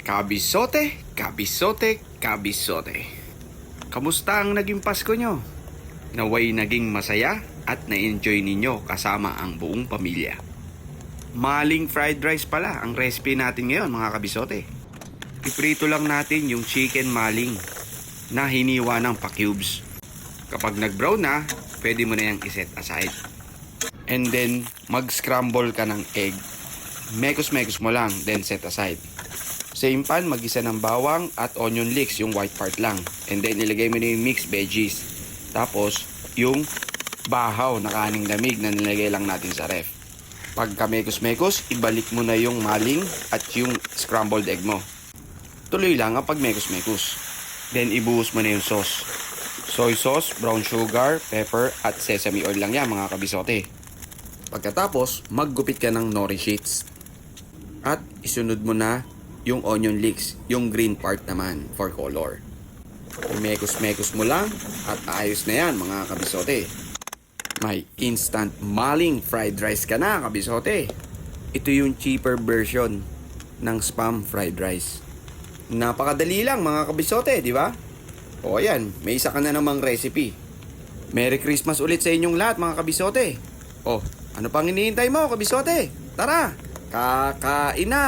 Kabisote, kabisote, kabisote. Kamusta ang naging Pasko nyo? Naway naging masaya at na-enjoy ninyo kasama ang buong pamilya. Maling fried rice pala ang recipe natin ngayon mga kabisote. Iprito lang natin yung chicken maling na hiniwa ng pa-cubes. Kapag nag-brown na, pwede mo na yung iset aside. And then, mag-scramble ka ng egg. Mekos-mekos mo lang, then set aside. Same pan, mag-isa ng bawang at onion leeks, yung white part lang. And then, ilagay mo na yung mixed veggies. Tapos, yung bahaw na kaning lamig na nilagay lang natin sa ref. Pagka mekos-mekos, ibalik mo na yung maling at yung scrambled egg mo. Tuloy lang ang pag mekos-mekos. Then, ibuhos mo na yung sauce. Soy sauce, brown sugar, pepper, at sesame oil lang yan mga kabisote. Pagkatapos, maggupit ka ng nori sheets. At isunod mo na yung onion leeks, yung green part naman for color. Mekos-mekos mo lang at ayos na yan mga kabisote. May instant maling fried rice ka na kabisote. Ito yung cheaper version ng spam fried rice. Napakadali lang mga kabisote, di ba? O ayan, may isa ka na namang recipe. Merry Christmas ulit sa inyong lahat mga kabisote. O, ano pang hinihintay mo kabisote? Tara, kakain na!